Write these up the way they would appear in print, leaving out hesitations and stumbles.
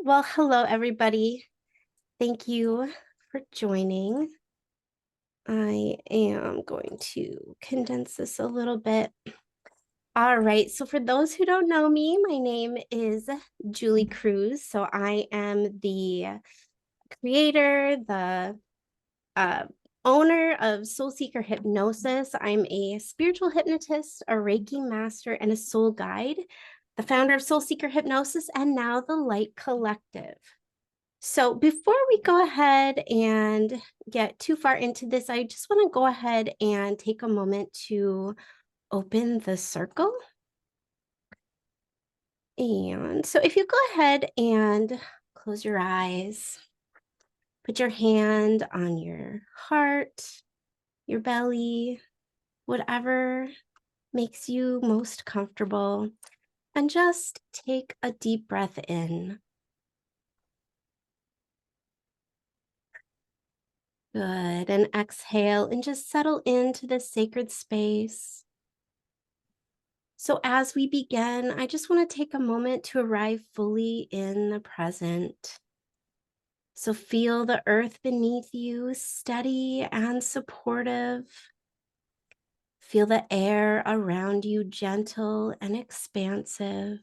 Well, hello, everybody. Thank you for joining. I am going to condense this a little bit. All right. So, for those who don't know me, my name is Julie Cruz. So, I am the creator, the uh, owner of Soul Seeker Hypnosis. I'm a spiritual hypnotist, a Reiki master, and a soul guide, the founder of Soul Seeker Hypnosis, and now the Light Collective. So before we go ahead and get too far into this, I just want to go ahead and take a moment to open the circle. And so if you go ahead and close your eyes, put your hand on your heart, your belly, whatever makes you most comfortable, and just take a deep breath in. Good. And exhale and just settle into this sacred space. So as we begin, I just want to take a moment to arrive fully in the present. So feel the earth beneath you, steady and supportive. Feel the air around you, gentle and expansive.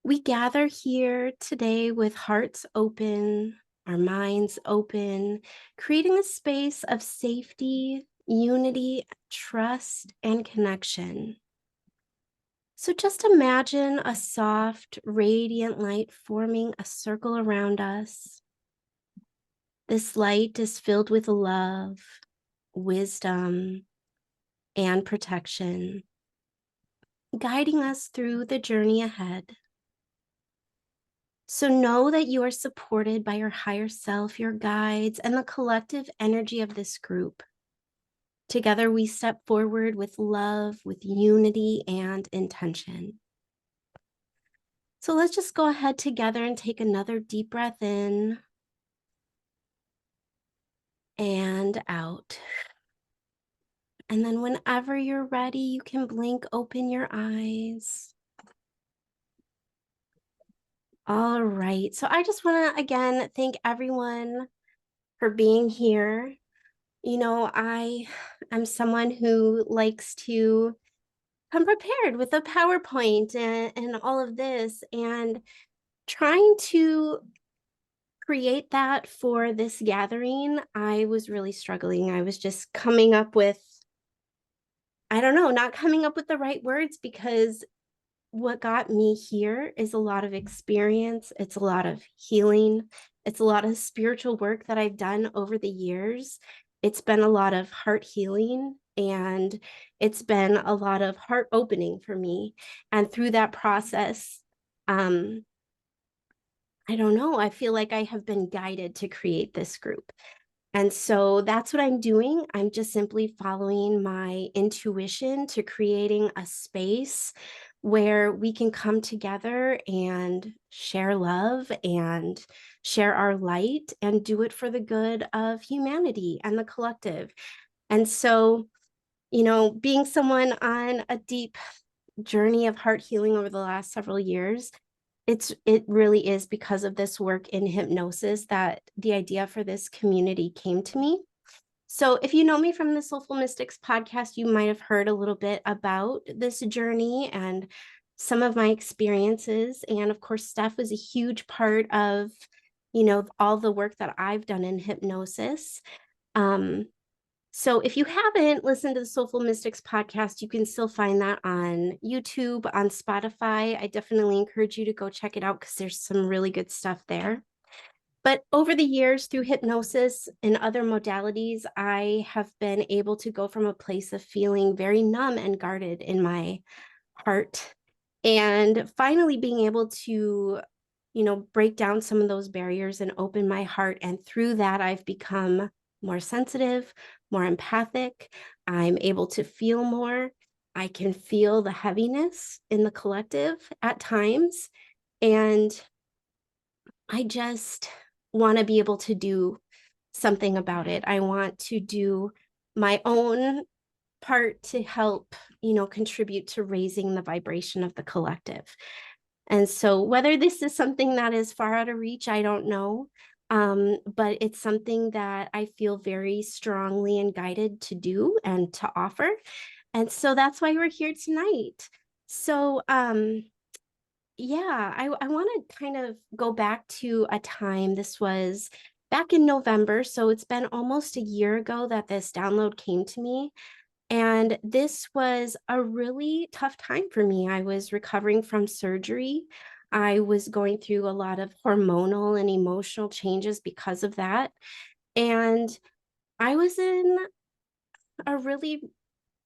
We gather here today with hearts open, our minds open, creating a space of safety, unity, trust, and connection. So just imagine a soft, radiant light forming a circle around us. This light is filled with love, wisdom, and protection, guiding us through the journey ahead. So know that you are supported by your higher self, your guides, and the collective energy of this group. Together, we step forward with love, with unity, and intention. So let's just go ahead together and take another deep breath in and out. And then whenever you're ready, you can blink open your eyes. All right. So I just want to, again, thank everyone for being here. I'm someone who likes to come prepared with a PowerPoint and all of this, and trying to create that for this gathering, I was really struggling. I was just coming up with, I don't know, not coming up with the right words, because what got me here is a lot of experience. It's a lot of healing. It's a lot of spiritual work that I've done over the years. It's been a lot of heart healing, and it's been a lot of heart opening for me. And through that process, I don't know, I feel like I have been guided to create this group. And so that's what I'm doing. I'm just simply following my intuition to creating a space where we can come together and share love and share our light and do it for the good of humanity and the collective. And so, being someone on a deep journey of heart healing over the last several years, it really is because of this work in hypnosis that the idea for this community came to me. So if you know me from the Soulful Mystics podcast, you might have heard a little bit about this journey and some of my experiences. And of course, Steph was a huge part of, all the work that I've done in hypnosis. So if you haven't listened to the Soulful Mystics podcast, you can still find that on YouTube, on Spotify. I definitely encourage you to go check it out because there's some really good stuff there. But over the years, through hypnosis and other modalities, I have been able to go from a place of feeling very numb and guarded in my heart, and finally being able to, break down some of those barriers and open my heart. And through that, I've become more sensitive, more empathic. I'm able to feel more. I can feel the heaviness in the collective at times. And I just want to be able to do something about it. I want to do my own part to help, contribute to raising the vibration of the collective. And so whether this is something that is far out of reach, I don't know. But it's something that I feel very strongly and guided to do and to offer. And so that's why we're here tonight. So yeah, I want to kind of go back to a time. This was back in November. So it's been almost a year ago that this download came to me. And this was a really tough time for me. I was recovering from surgery. I was going through a lot of hormonal and emotional changes because of that. And I was in a really,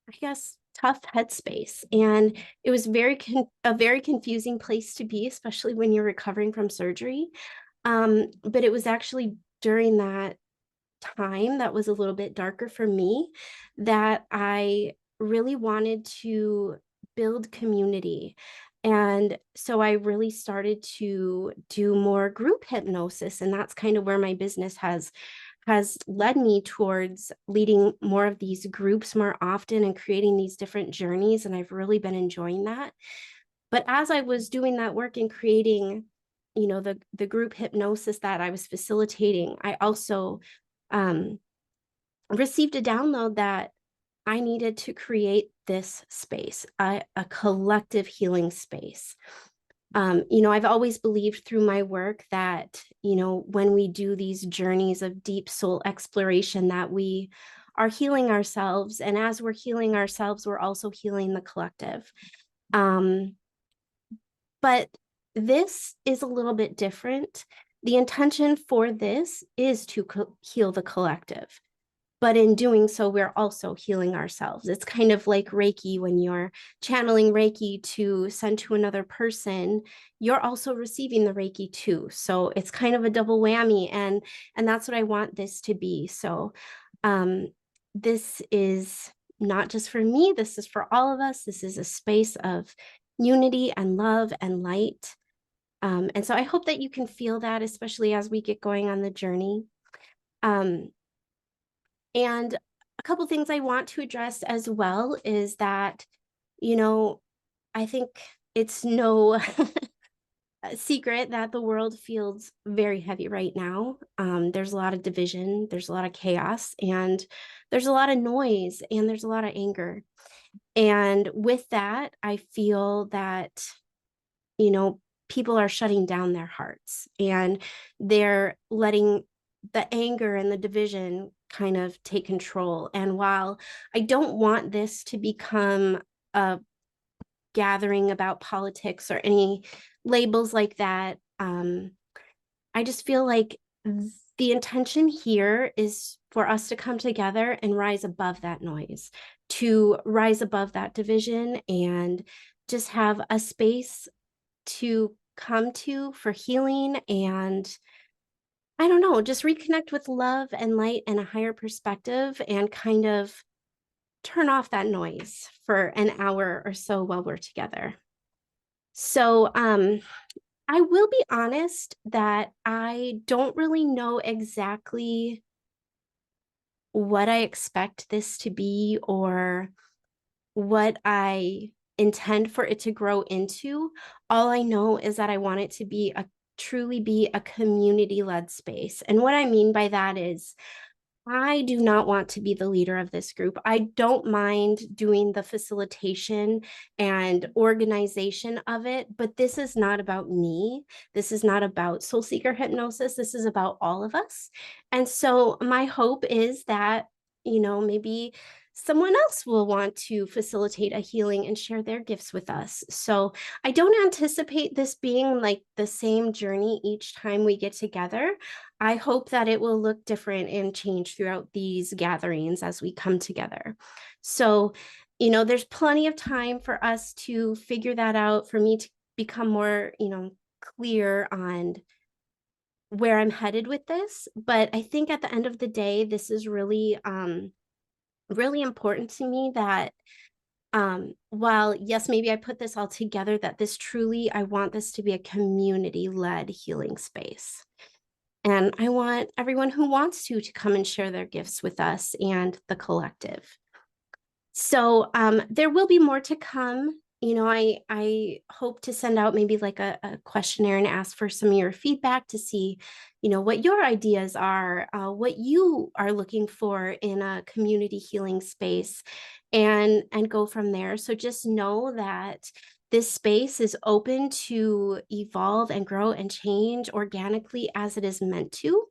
I guess, tough headspace. And it was a very confusing place to be, especially when you're recovering from surgery. But it was actually during that time that was a little bit darker for me that I really wanted to build community. And so I really started to do more group hypnosis, and that's kind of where my business has led me towards leading more of these groups more often and creating these different journeys, and I've really been enjoying that. But as I was doing that work and creating, the group hypnosis that I was facilitating, I also um, received a download that I needed to create this space, a collective healing space. I've always believed through my work that, when we do these journeys of deep soul exploration, that we are healing ourselves. And as we're healing ourselves, we're also healing the collective. Um, but this is a little bit different. The intention for this is to heal the collective. But in doing so, we're also healing ourselves. It's kind of like Reiki. When you're channeling Reiki to send to another person, you're also receiving the Reiki too. So it's kind of a double whammy. And that's what I want this to be. So um, this is not just for me, this is for all of us. This is a space of unity and love and light. And so I hope that you can feel that, especially as we get going on the journey. Um, and a couple things I want to address as well is that, you know, I think it's no secret that the world feels very heavy right now. There's a lot of division, there's a lot of chaos, and there's a lot of noise, and there's a lot of anger. And with that, I feel that, you know, people are shutting down their hearts and they're letting the anger and the division kind of take control. And while I don't want this to become a gathering about politics or any labels like that, I just feel like the intention here is for us to come together and rise above that noise, to rise above that division, and just have a space to come to for healing. And I don't know, just reconnect with love and light and a higher perspective, and kind of turn off that noise for an hour or so while we're together. So I will be honest that I don't really know exactly what I expect this to be or what I intend for it to grow into. All I know is that I want it to be truly be a community-led space. And what I mean by that is I do not want to be the leader of this group. I don't mind doing the facilitation and organization of it, but this is not about me. This is not about Soul Seeker Hypnosis. This is about all of us. And so my hope is that, maybe someone else will want to facilitate a healing and share their gifts with us. So I don't anticipate this being like the same journey each time we get together. I hope that it will look different and change throughout these gatherings as we come together. So, there's plenty of time for us to figure that out, for me to become more, clear on where I'm headed with this. But I think at the end of the day, this is really, really important to me that while yes, maybe I put this all together, that this truly, I want this to be a community-led healing space. And I want everyone who wants to come and share their gifts with us and the collective. So there will be more to come. I hope to send out maybe like a questionnaire and ask for some of your feedback to see, what your ideas are, what you are looking for in a community healing space, and go from there. So just know that this space is open to evolve and grow and change organically as it is meant to.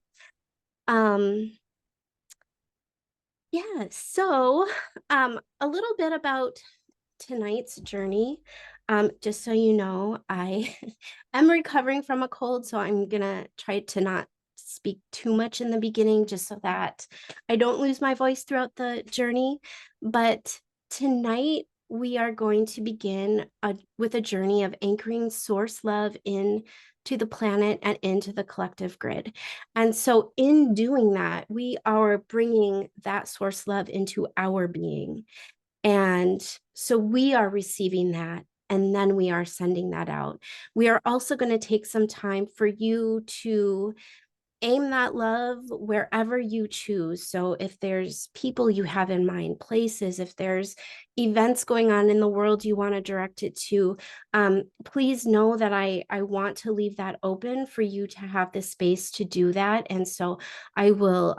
Um, yeah, so a little bit about tonight's journey. Just so you know, I am recovering from a cold, so I'm gonna try to not speak too much in the beginning just so that I don't lose my voice throughout the journey. But tonight we are going to begin with a journey of anchoring source love in to the planet and into the collective grid. And so in doing that, we are bringing that source love into our being. And so we are receiving that, and then we are sending that out. We are also going to take some time for you to aim that love wherever you choose. So if there's people you have in mind, places, if there's events going on in the world you want to direct it to, please know that I want to leave that open for you to have the space to do that. And so I will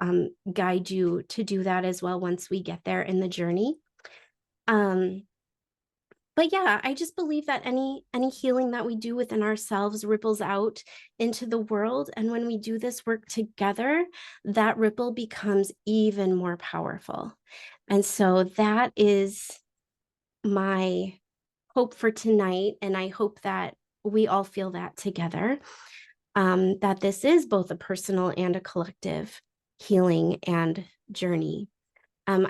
guide you to do that as well once we get there in the journey. Um, but yeah, I just believe that any healing that we do within ourselves ripples out into the world. And when we do this work together, that ripple becomes even more powerful. And so that is my hope for tonight. And I hope that we all feel that together, that this is both a personal and a collective healing and journey.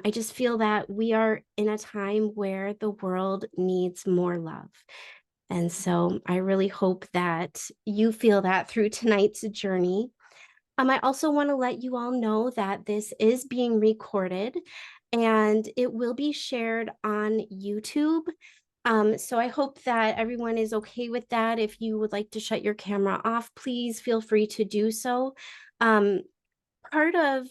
I just feel that we are in a time where the world needs more love. And so I really hope that you feel that through tonight's journey. I also want to let you all know that this is being recorded and it will be shared on YouTube. So I hope that everyone is okay with that. If you would like to shut your camera off, please feel free to do so. Um, Part of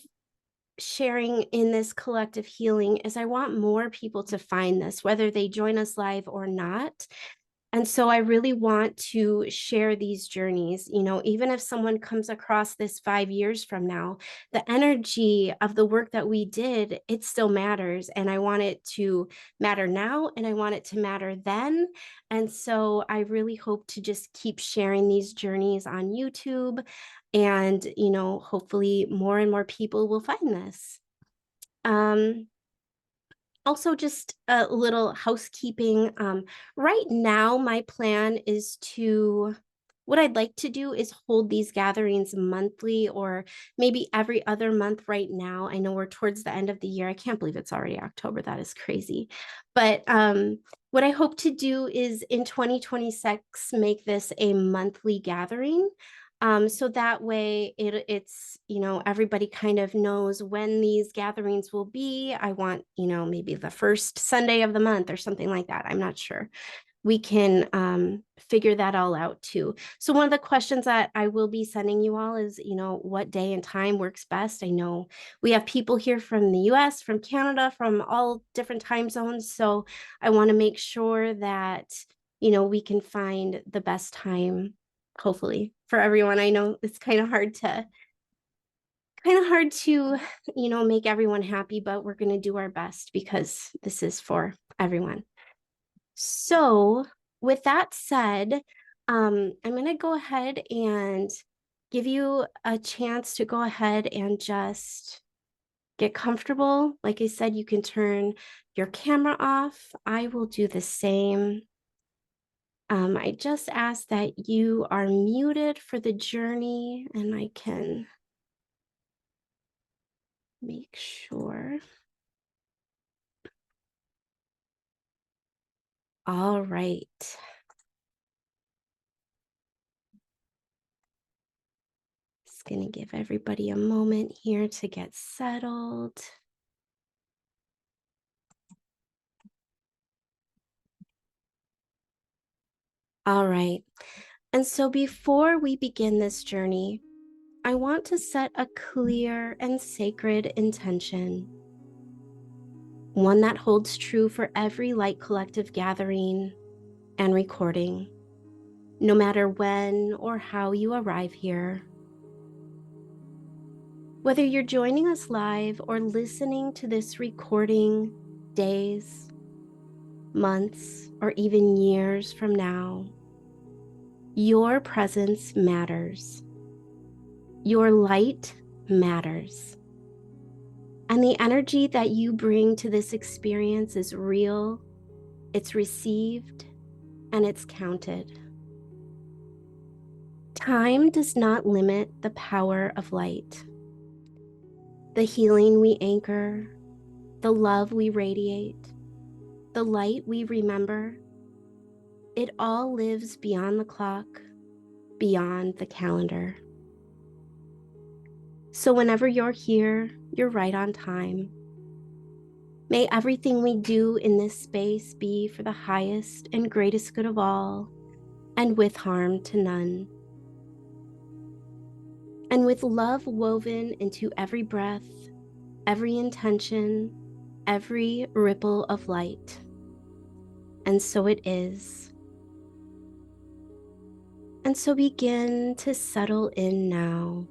sharing in this collective healing is I want more people to find this, whether they join us live or not. And so I really want to share these journeys. Even if someone comes across this 5 years from now, the energy of the work that we did, it still matters. And I want it to matter now, and I want it to matter then. And so I really hope to just keep sharing these journeys on YouTube. And, hopefully more and more people will find this. Um, Also, just a little housekeeping. Right now, my plan is what I'd like to do is hold these gatherings monthly or maybe every other month right now. I know we're towards the end of the year. I can't believe it's already October. That is crazy. But what I hope to do is in 2026, make this a monthly gathering. So that way it's, everybody kind of knows when these gatherings will be. I want, maybe the first Sunday of the month or something like that. I'm not sure. We can figure that all out too. So one of the questions that I will be sending you all is, what day and time works best. I know we have people here from the US, from Canada, from all different time zones. So I want to make sure that, we can find the best time, hopefully, for everyone. I know it's kind of hard to make everyone happy, but we're going to do our best because this is for everyone. So with that said, I'm going to go ahead and give you a chance to go ahead and just get comfortable. Like I said, you can turn your camera off. I will do the same. I just ask that you are muted for the journey, and I can make sure. All right. Just going to give everybody a moment here to get settled. All right. And so before we begin this journey, I want to set a clear and sacred intention, one that holds true for every light collective gathering and recording, no matter when or how you arrive here. Whether you're joining us live or listening to this recording days, months, or even years from now, your presence matters. Your light matters. And the energy that you bring to this experience is real, it's received, and it's counted. Time does not limit the power of light. The healing we anchor, the love we radiate, the light we remember, it all lives beyond the clock, beyond the calendar. So whenever you're here, you're right on time. May everything we do in this space be for the highest and greatest good of all, and with harm to none. And with love woven into every breath, every intention, every ripple of light. And so it is. And so begin to settle in now,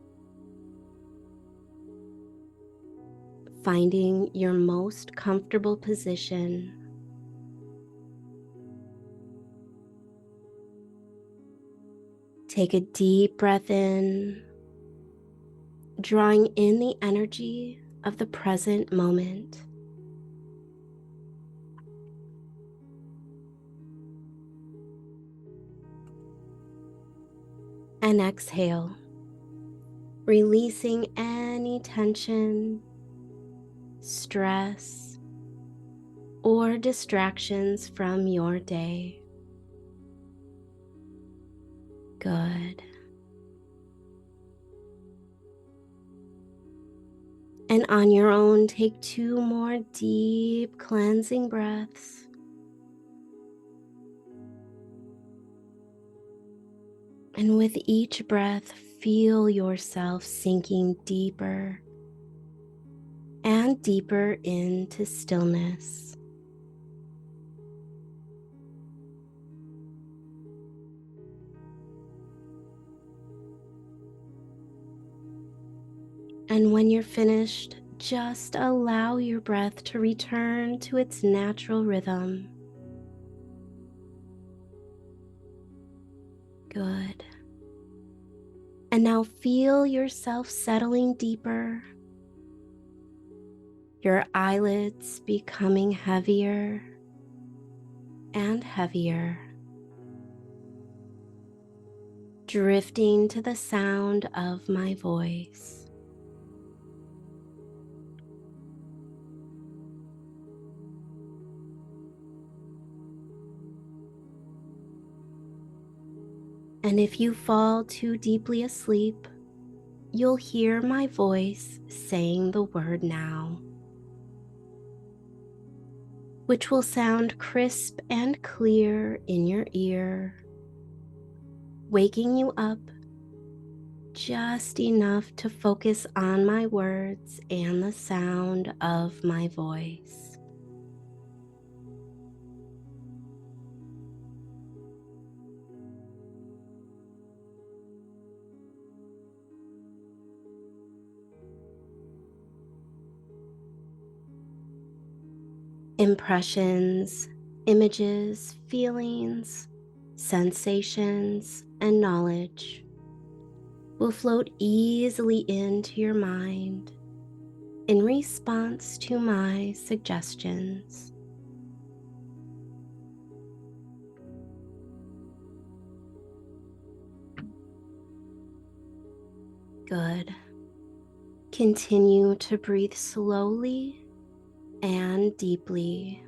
finding your most comfortable position. Take a deep breath in, drawing in the energy of the present moment. And exhale, releasing any tension, stress, or distractions from your day. Good. And on your own, take 2 more deep cleansing breaths. And with each breath, feel yourself sinking deeper and deeper into stillness. And when you're finished, just allow your breath to return to its natural rhythm. Good. And now feel yourself settling deeper, your eyelids becoming heavier and heavier, drifting to the sound of my voice. And if you fall too deeply asleep, you'll hear my voice saying the word now, which will sound crisp and clear in your ear, waking you up just enough to focus on my words and the sound of my voice. Impressions, images, feelings, sensations, and knowledge will float easily into your mind in response to my suggestions. Good. Continue to breathe slowly and deeply.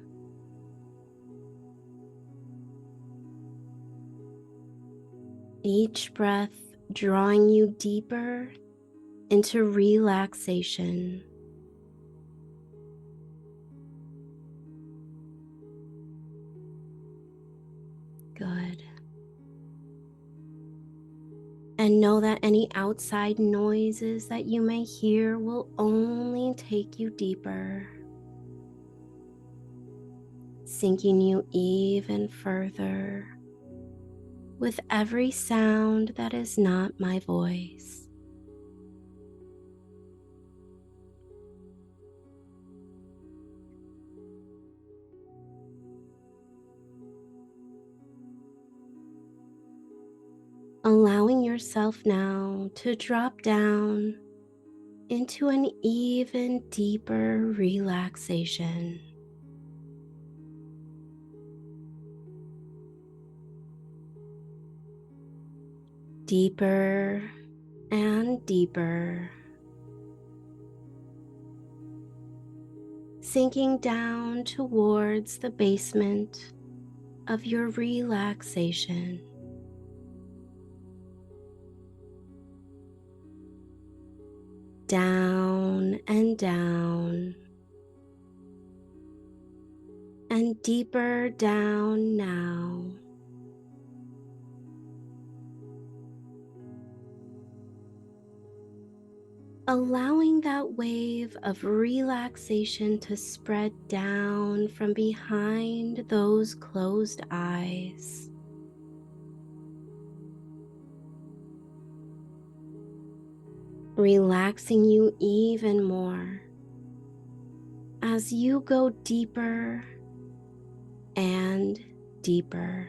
Each breath drawing you deeper into relaxation. Good. And know that any outside noises that you may hear will only take you deeper, sinking you even further with every sound that is not my voice. Allowing yourself now to drop down into an even deeper relaxation. Deeper and deeper, sinking down towards the basement of your relaxation. Down and down, and deeper down now. Allowing that wave of relaxation to spread down from behind those closed eyes. Relaxing you even more as you go deeper and deeper.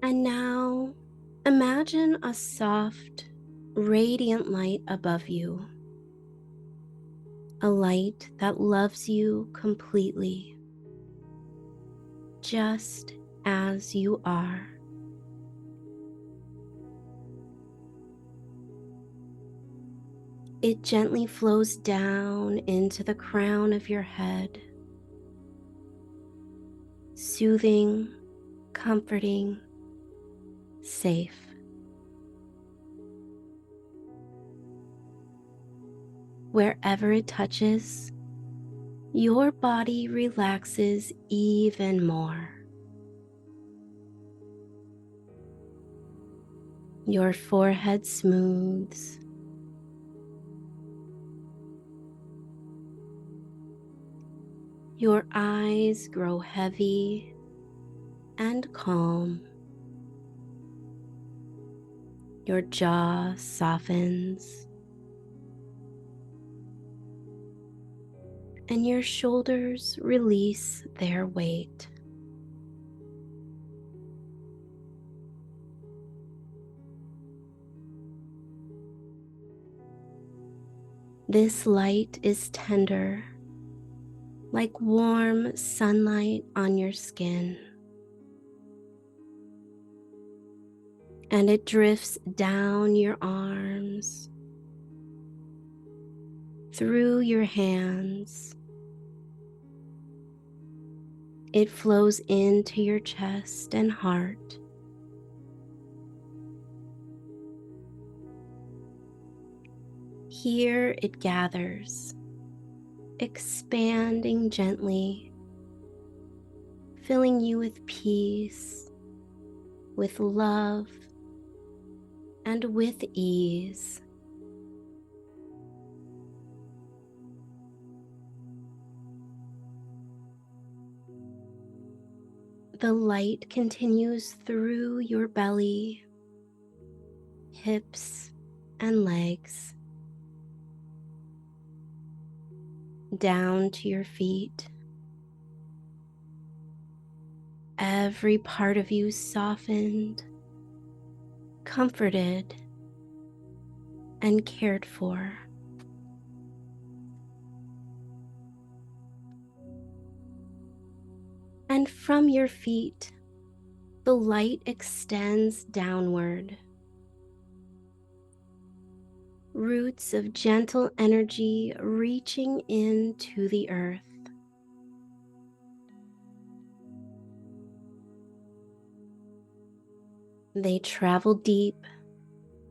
And now imagine a soft, radiant light above you, a light that loves you completely, just as you are. It gently flows down into the crown of your head, soothing, comforting, safe. Wherever it touches, your body relaxes even more. Your forehead smooths. Your eyes grow heavy and calm. Your jaw softens. And your shoulders release their weight. This light is tender, like warm sunlight on your skin. And it drifts down your arms, through your hands. It flows into your chest and heart. Here it gathers, expanding gently, filling you with peace, with love, and with ease. The light continues through your belly, hips, and legs, down to your feet. Every part of you softened, comforted, and cared for. And from your feet, the light extends downward. Roots of gentle energy reaching into the earth. They travel deep,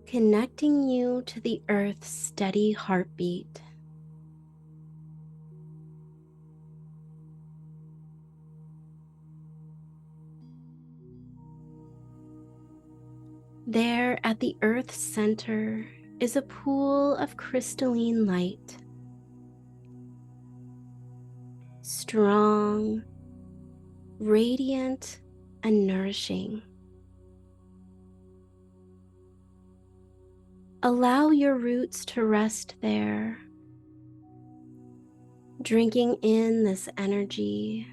connecting you to the earth's steady heartbeat. There at the earth's center is a pool of crystalline light, strong, radiant, and nourishing. Allow your roots to rest there, drinking in this energy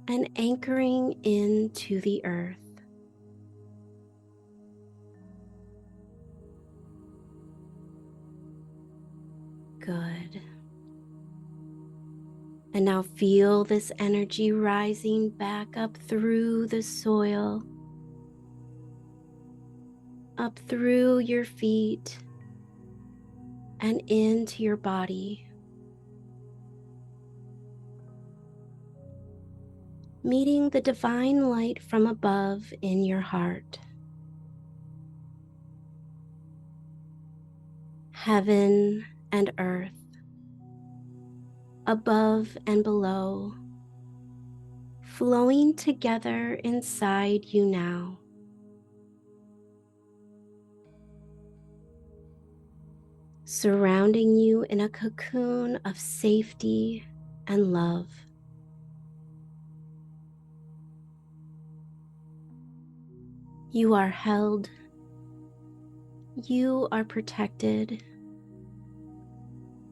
and anchoring into the earth. Good. And now feel this energy rising back up through the soil, up through your feet, and into your body. Meeting the divine light from above in your heart. Heaven and earth, above and below, flowing together inside you now. Surrounding you in a cocoon of safety and love. You are held, you are protected,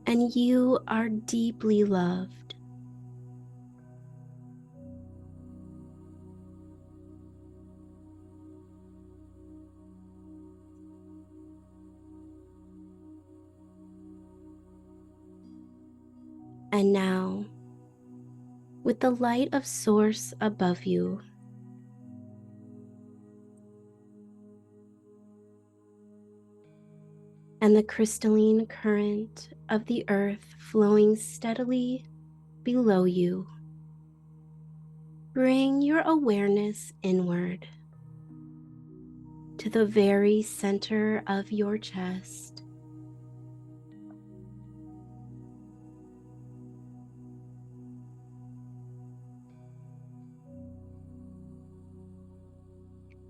and you are deeply loved. And now, with the light of Source above you, and the crystalline current of the earth flowing steadily below you, bring your awareness inward to the very center of your chest.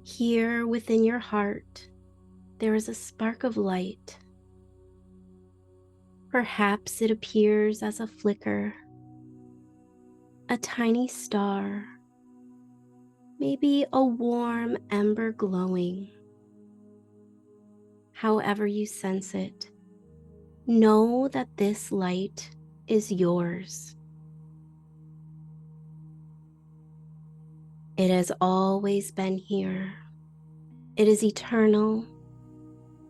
Here within your heart, there is a spark of light. Perhaps it appears as a flicker, a tiny star, maybe a warm ember glowing. However you sense it, know that this light is yours. It has always been here. It is eternal,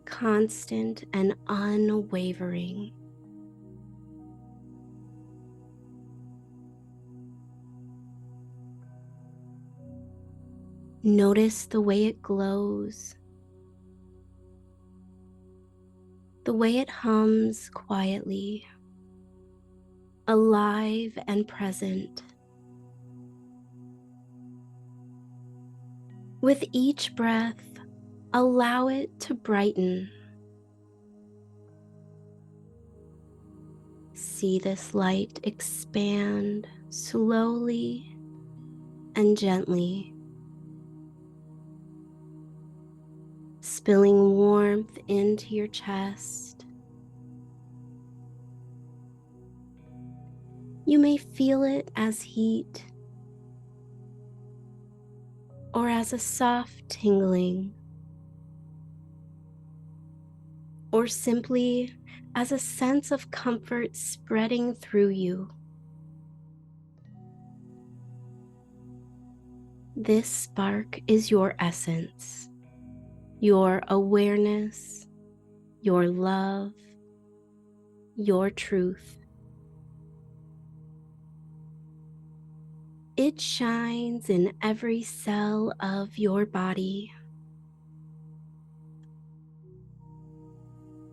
constant, and unwavering. Notice the way it glows, the way it hums quietly, alive and present. With each breath, allow it to brighten. See this light expand slowly and gently, spilling warmth into your chest. You may feel it as heat or as a soft tingling, or simply as a sense of comfort spreading through you. This spark is your essence, your awareness, your love, your truth. It shines in every cell of your body.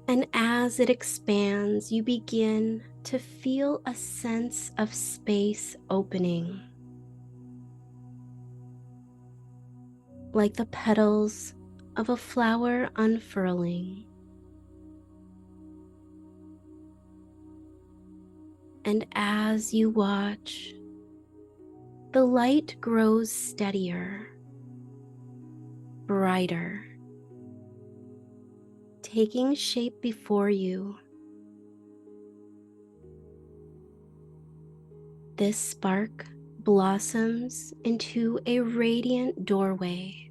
And as it expands, you begin to feel a sense of space opening. Like the petals of a flower unfurling. And as you watch, the light grows steadier, brighter, taking shape before you. This spark blossoms into a radiant doorway,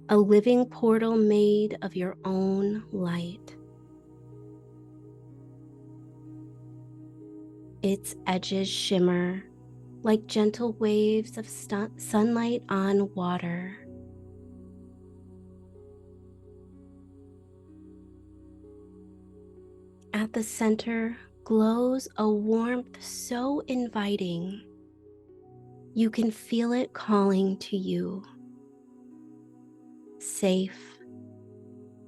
a living portal made of your own light. Its edges shimmer like gentle waves of sunlight on water. At the center glows a warmth so inviting, you can feel it calling to you. Safe,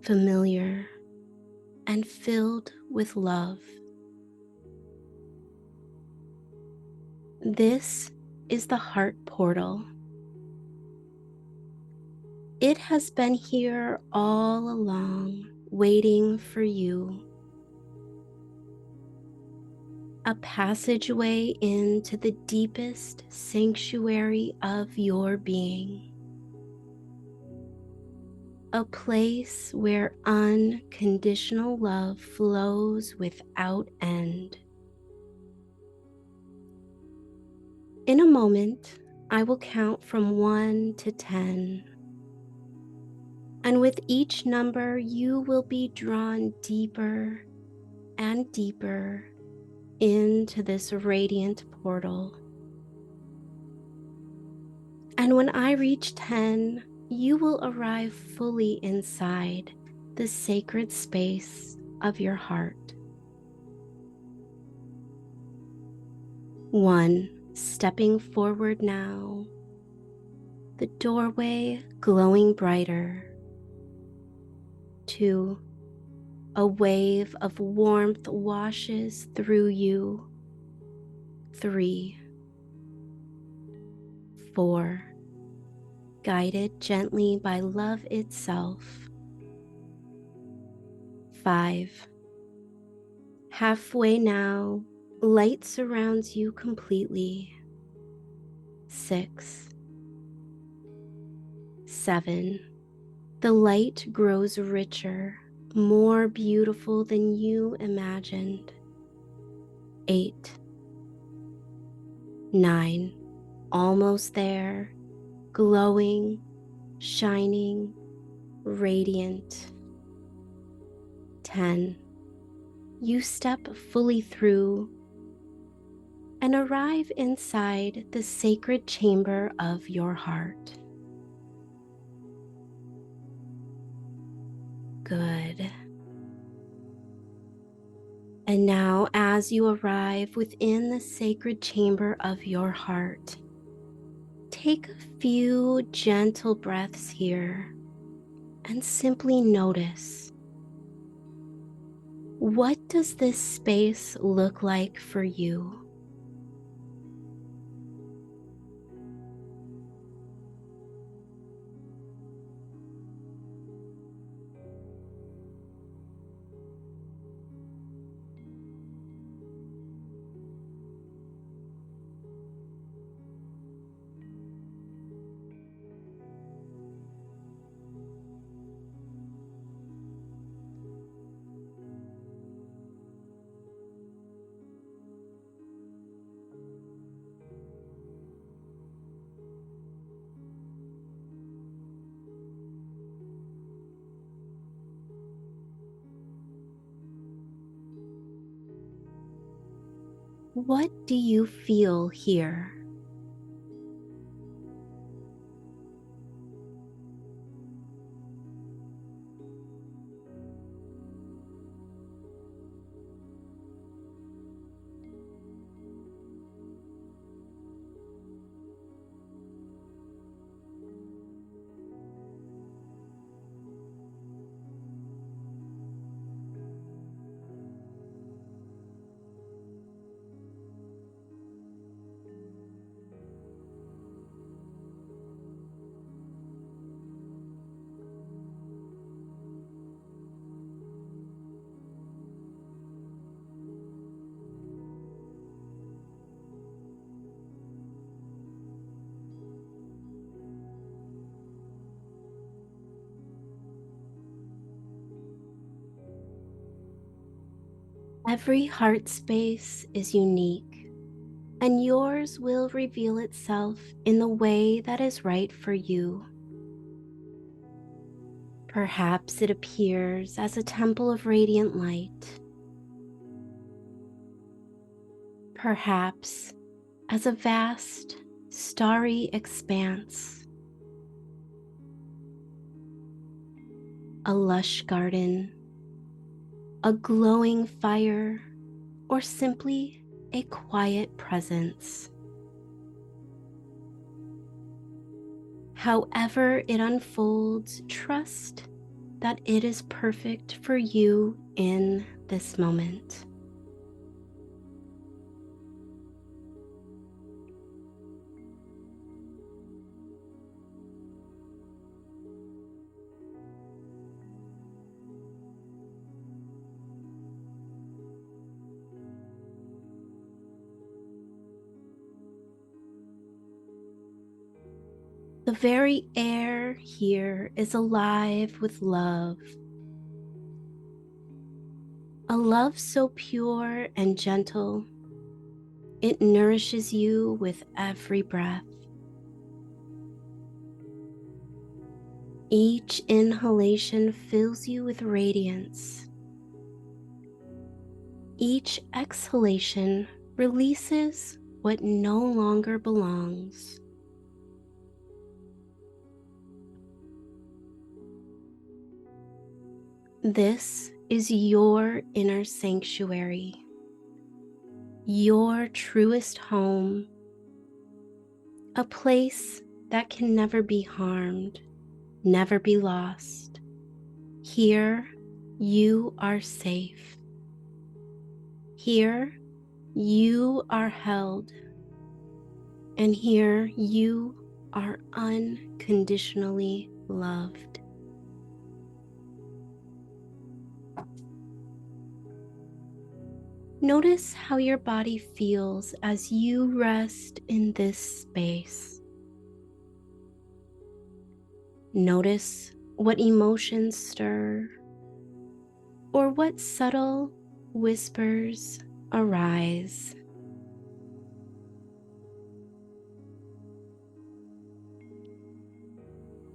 familiar, and filled with love. This is the heart portal. It has been here all along, waiting for you. A passageway into the deepest sanctuary of your being. A place where unconditional love flows without end. In a moment, I will count from 1 to 10. And with each number, you will be drawn deeper and deeper into this radiant portal. And when I reach 10, you will arrive fully inside the sacred space of your heart. 1, stepping forward now, the doorway glowing brighter. 2, a wave of warmth washes through you. 3, 4, guided gently by love itself. 5, halfway now, light surrounds you completely. 6, 7, the light grows richer, more beautiful than you imagined. 8, 9, almost there, glowing, shining, radiant. 10, you step fully through and arrive inside the sacred chamber of your heart. Good. And now, as you arrive within the sacred chamber of your heart, take a few gentle breaths here and simply notice. What does this space look like for you? What do you feel here? Every heart space is unique, and yours will reveal itself in the way that is right for you. Perhaps it appears as a temple of radiant light, perhaps as a vast, starry expanse, a lush garden, a glowing fire, or simply a quiet presence. However it unfolds, trust that it is perfect for you in this moment. The very air here is alive with love, a love so pure and gentle, it nourishes you with every breath. Each inhalation fills you with radiance. Each exhalation releases what no longer belongs. This is your inner sanctuary, your truest home, a place that can never be harmed, never be lost. Here, you are safe. Here, you are held. And here, you are unconditionally loved. Notice how your body feels as you rest in this space. Notice what emotions stir or what subtle whispers arise.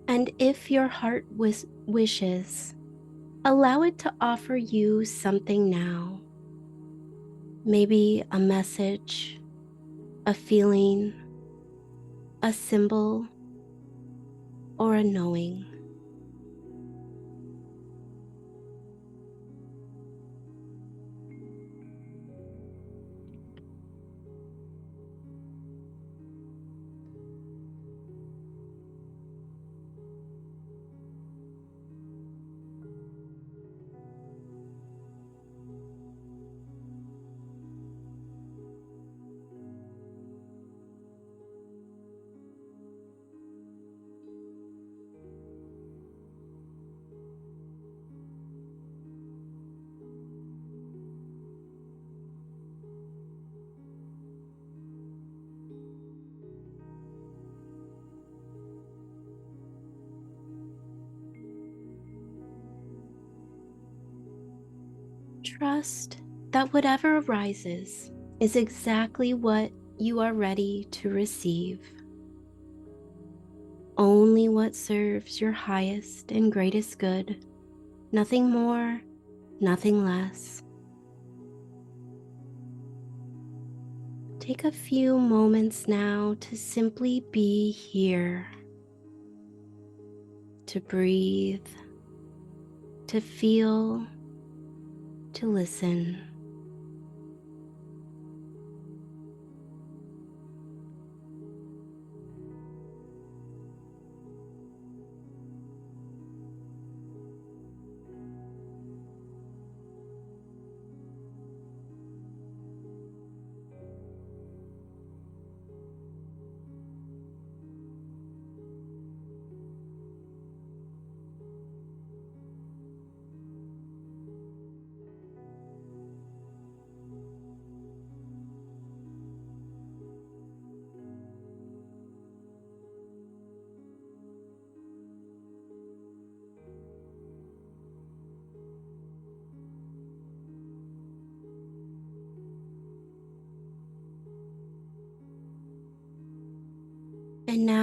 And if your heart wishes, allow it to offer you something now. Maybe a message, a feeling, a symbol, or a knowing. Trust that whatever arises is exactly what you are ready to receive. Only what serves your highest and greatest good, nothing more, nothing less. Take a few moments now to simply be here, to breathe, to feel, to listen.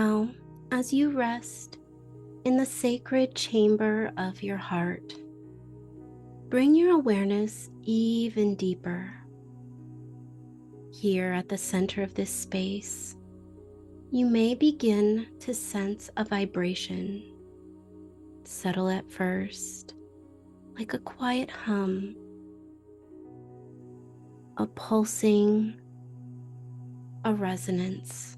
Now, as you rest in the sacred chamber of your heart, bring your awareness even deeper. Here at the center of this space, you may begin to sense a vibration. Settle at first, like a quiet hum, a pulsing, a resonance.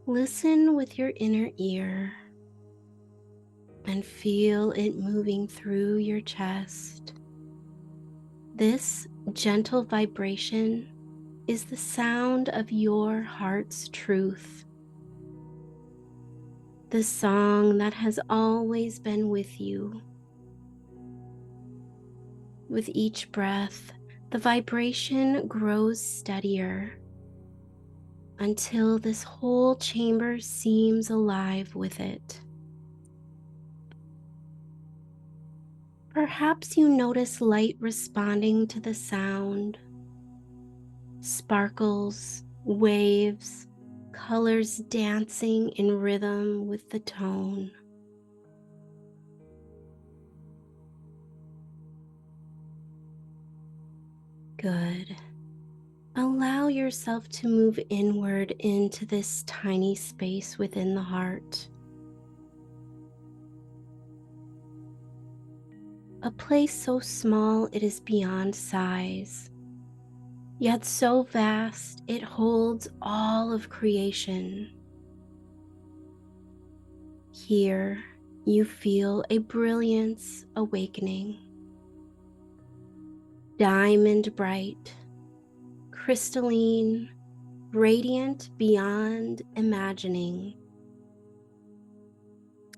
Listen with your inner ear and feel it moving through your chest. This gentle vibration is the sound of your heart's truth, the song that has always been with you. With each breath, the vibration grows steadier until this whole chamber seems alive with it. Perhaps you notice light responding to the sound, sparkles, waves, colors dancing in rhythm with the tone. Good. Allow yourself to move inward into this tiny space within the heart. A place so small it is beyond size, yet so vast it holds all of creation. Here you feel a brilliance awakening, diamond bright, crystalline, radiant beyond imagining,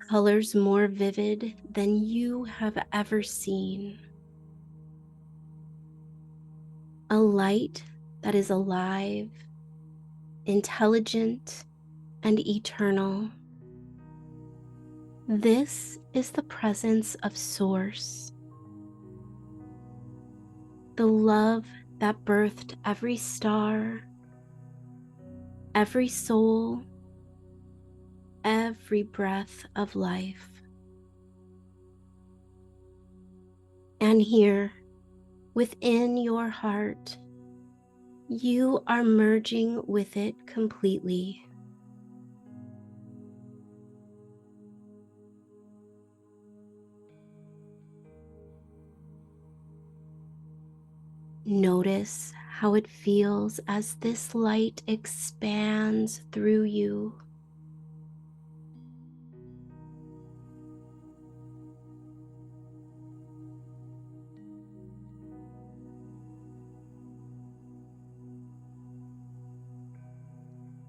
colors more vivid than you have ever seen. A light that is alive, intelligent, and eternal. This is the presence of Source, the love that birthed every star, every soul, every breath of life. And here, within your heart, you are merging with it completely. Notice how it feels as this light expands through you.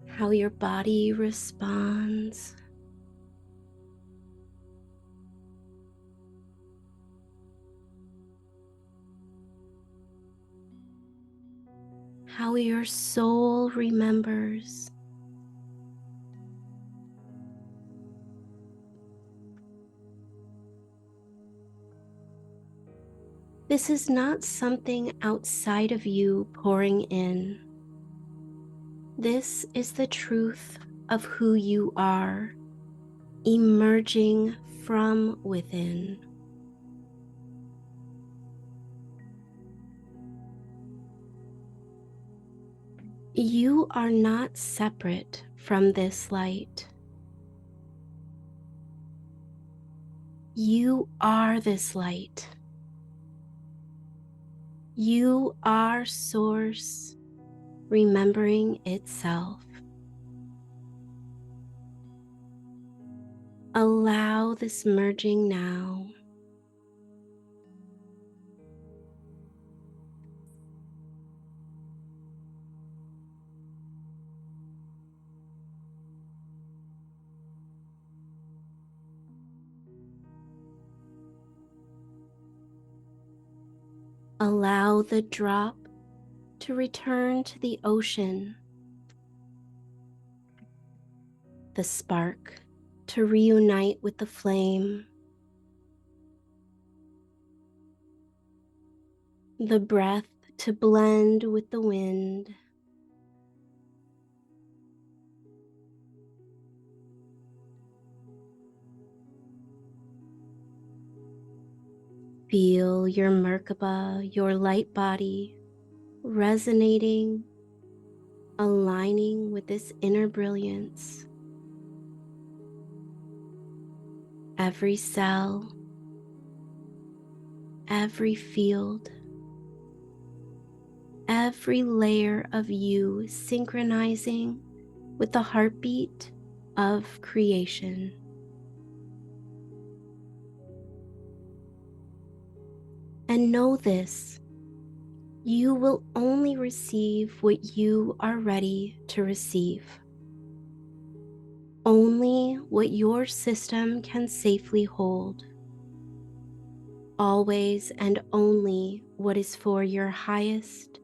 How your body responds. How your soul remembers. This is not something outside of you pouring in. This is the truth of who you are, emerging from within. You are not separate from this light. You are this light. You are Source, remembering itself. Allow this merging now. Allow the drop to return to the ocean, the spark to reunite with the flame, the breath to blend with the wind. Feel your Merkaba, your light body, resonating, aligning with this inner brilliance. Every cell, every field, every layer of you synchronizing with the heartbeat of creation. And know this, you will only receive what you are ready to receive. Only what your system can safely hold. Always and only what is for your highest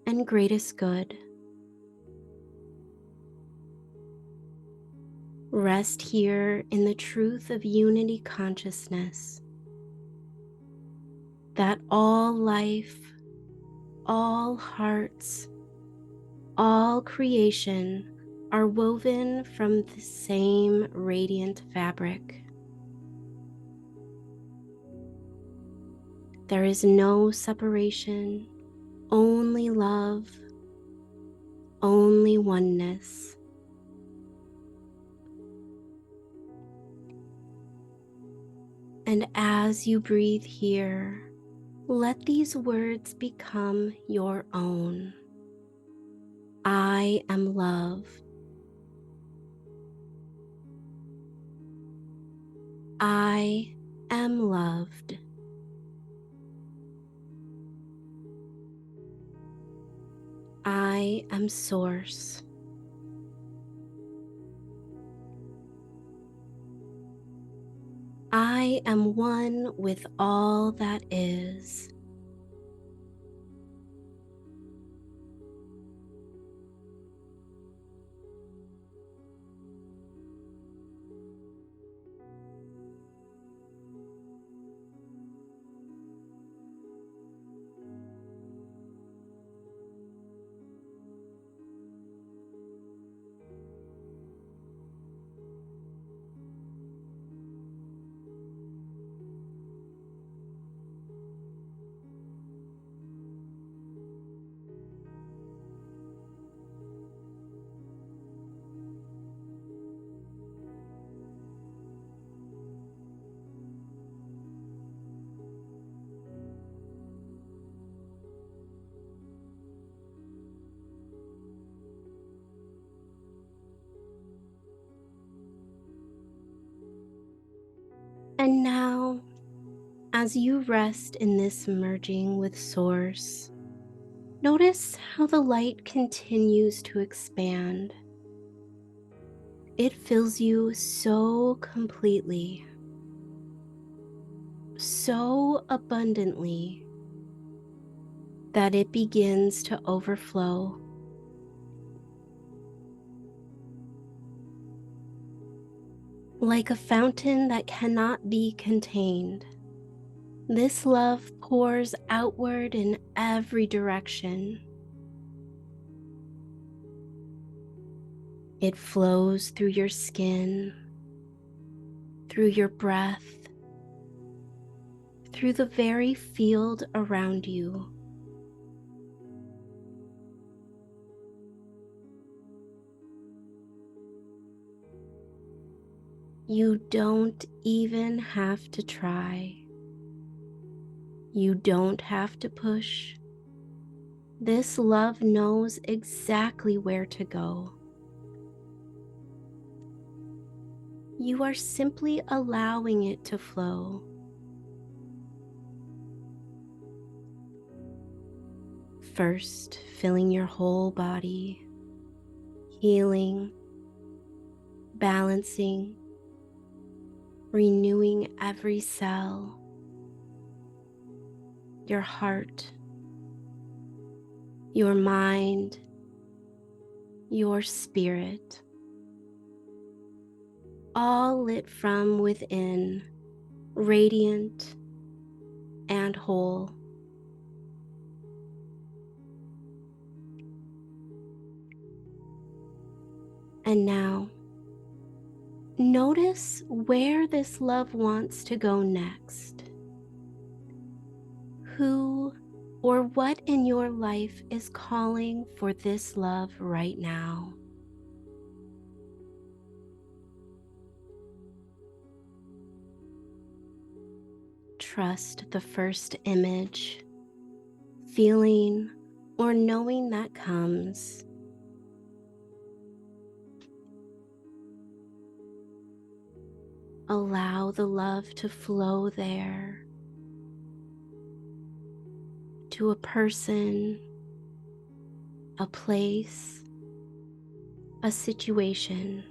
and greatest good. Rest here in the truth of unity consciousness, that all life, all hearts, all creation are woven from the same radiant fabric. There is no separation, only love, only oneness. And as you breathe here, let these words become your own. I am love. I am loved. I am source. I am one with all that is. And now, as you rest in this merging with Source, notice how the light continues to expand. It fills you so completely, so abundantly, that it begins to overflow. Like a fountain that cannot be contained, this love pours outward in every direction. It flows through your skin, through your breath, through the very field around you. You don't even have to try. You don't have to push. This love knows exactly where to go. You are simply allowing it to flow. First, filling your whole body, healing, balancing, renewing every cell, your heart, your mind, your spirit, all lit from within, radiant and whole. And now, notice where this love wants to go next. Who or what in your life is calling for this love right now? Trust the first image, feeling, or knowing that comes. Allow the love to flow there, to a person, a place, a situation,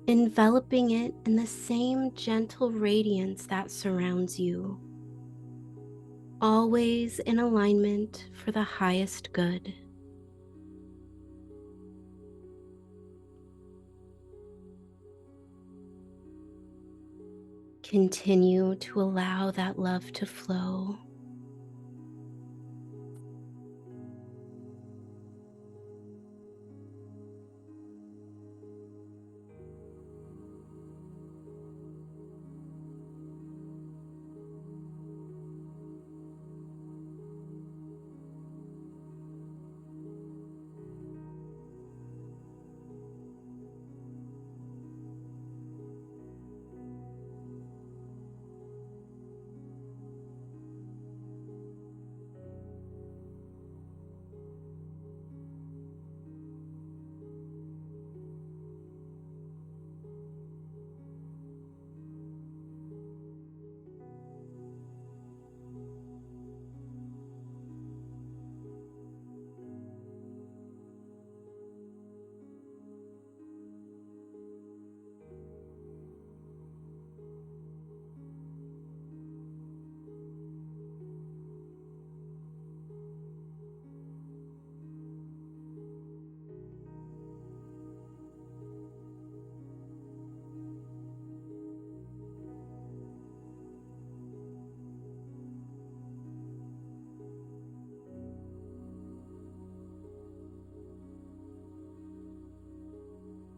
enveloping it in the same gentle radiance that surrounds you, always in alignment for the highest good. Continue to allow that love to flow.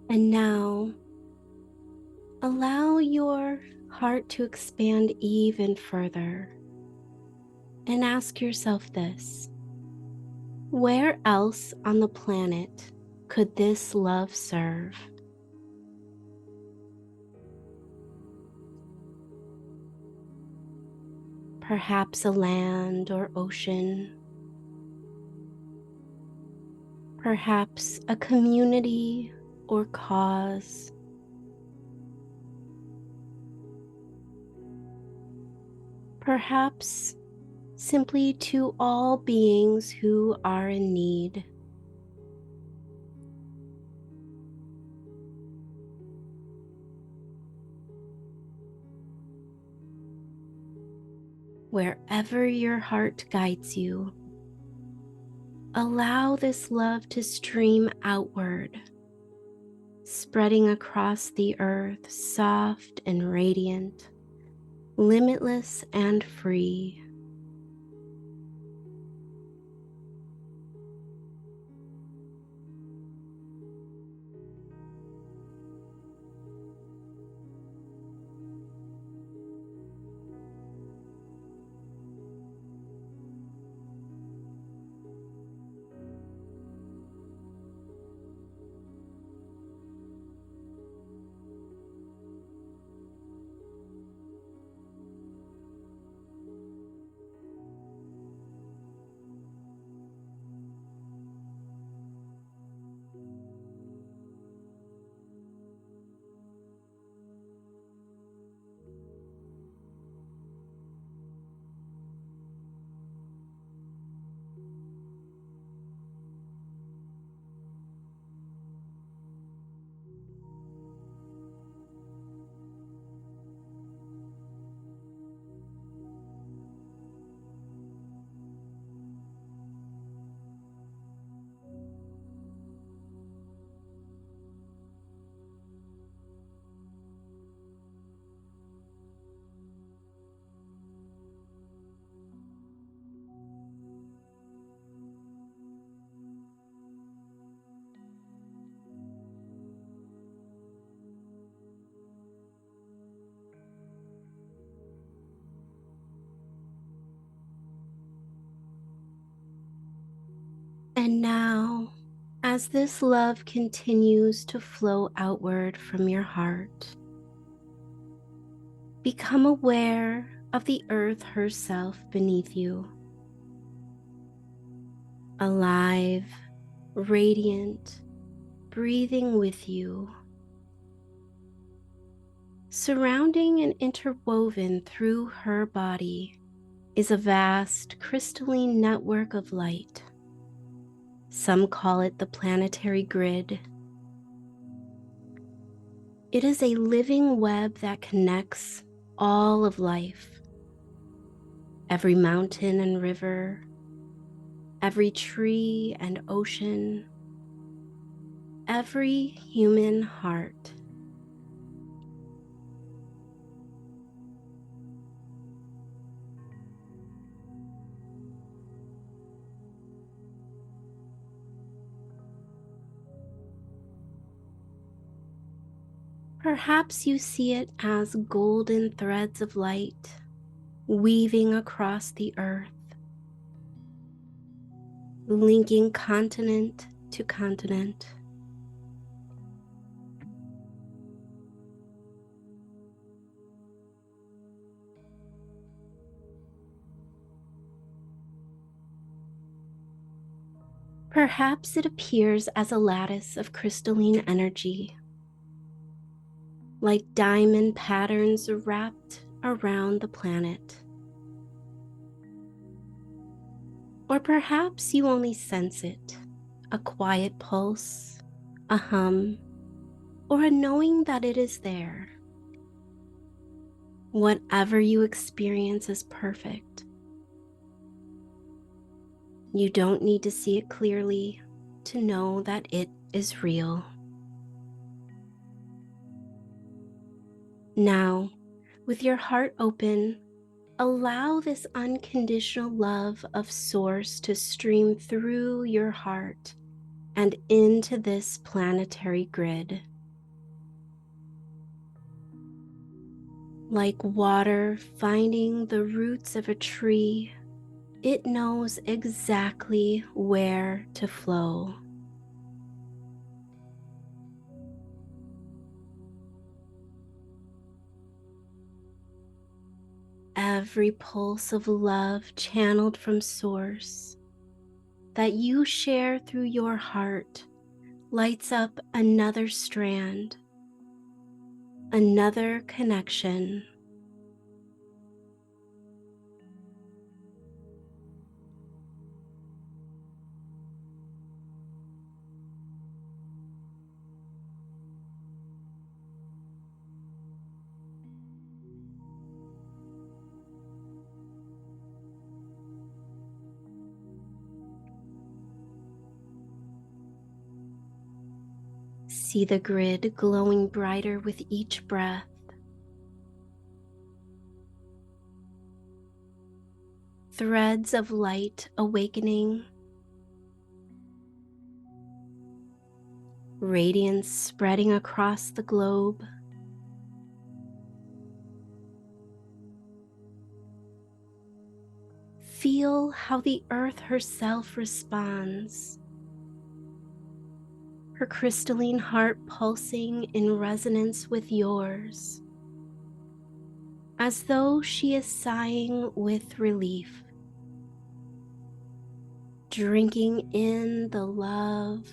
And now, allow your heart to expand even further and ask yourself this: where else on the planet could this love serve? Perhaps a land or ocean, perhaps a community or cause, perhaps simply to all beings who are in need. Wherever your heart guides you, allow this love to stream outward, spreading across the earth, soft and radiant, limitless and free. And now, as this love continues to flow outward from your heart, become aware of the earth herself beneath you, alive, radiant, breathing with you. Surrounding and interwoven through her body is a vast crystalline network of light. Some call it the planetary grid. It is a living web that connects all of life, every mountain and river, every tree and ocean, every human heart. Perhaps you see it as golden threads of light weaving across the earth, linking continent to continent. Perhaps it appears as a lattice of crystalline energy, like diamond patterns wrapped around the planet. Or perhaps you only sense it, a quiet pulse, a hum, or a knowing that it is there. Whatever you experience is perfect. You don't need to see it clearly to know that it is real. Now, with your heart open, allow this unconditional love of Source to stream through your heart and into this planetary grid. Like water finding the roots of a tree, it knows exactly where to flow. Every pulse of love channeled from Source that you share through your heart lights up another strand, another connection. See the grid glowing brighter with each breath. Threads of light awakening, radiance spreading across the globe. Feel how the earth herself responds, her crystalline heart pulsing in resonance with yours, as though she is sighing with relief, drinking in the love,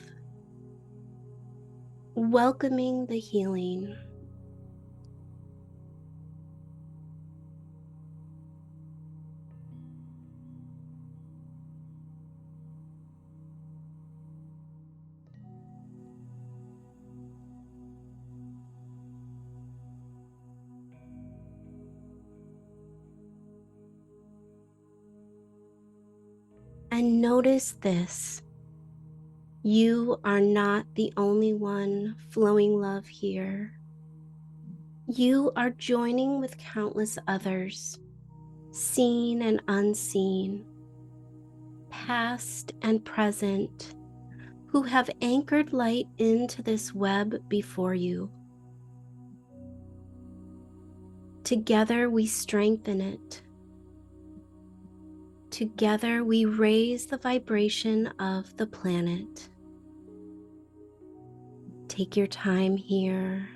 welcoming the healing. And notice this: you are not the only one flowing love here. You are joining with countless others, seen and unseen, past and present, who have anchored light into this web before you. Together we strengthen it, Together, we raise the vibration of the planet. Take your time here.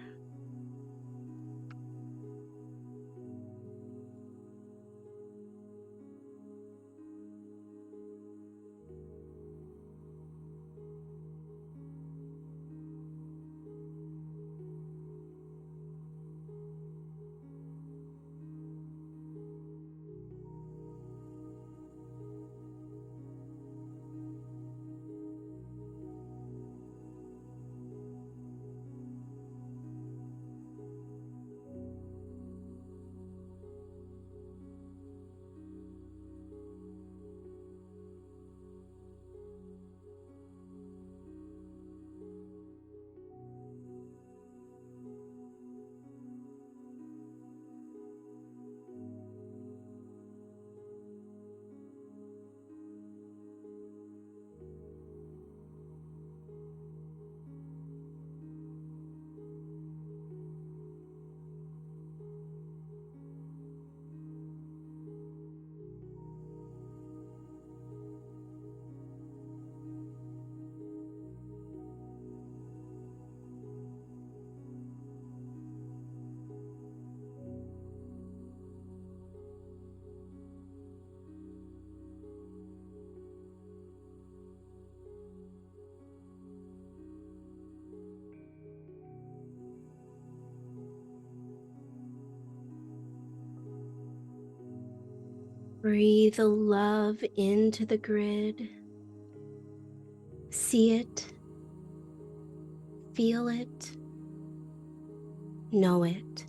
Breathe the love into the grid. See it, feel it, know it.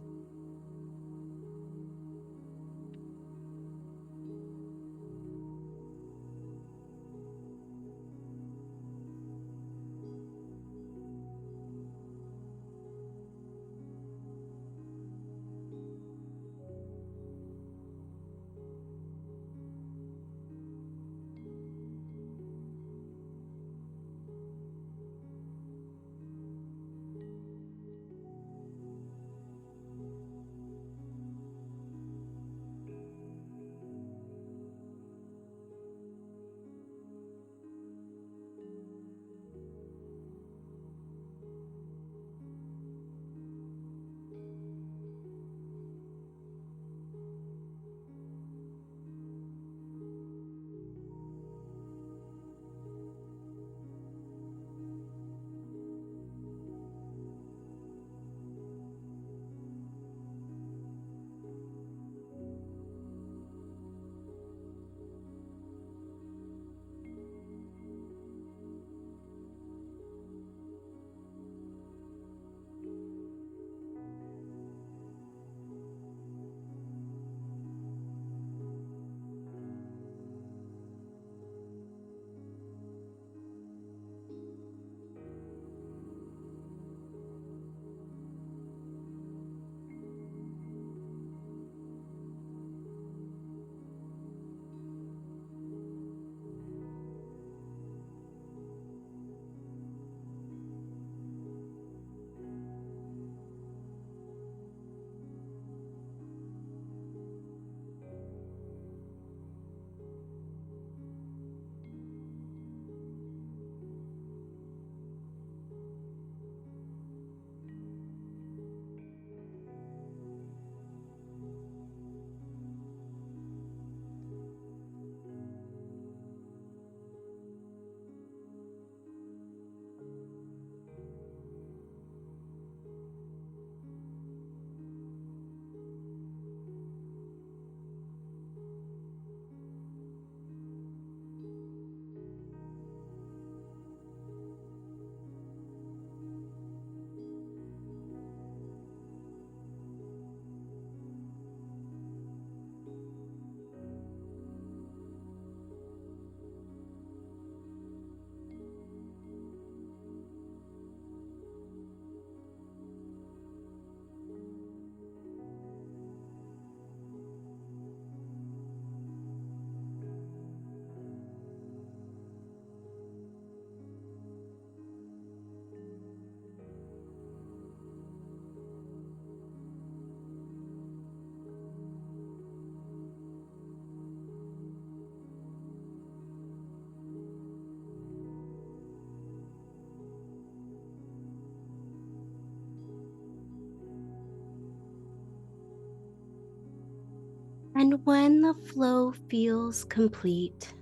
And when the flow feels complete,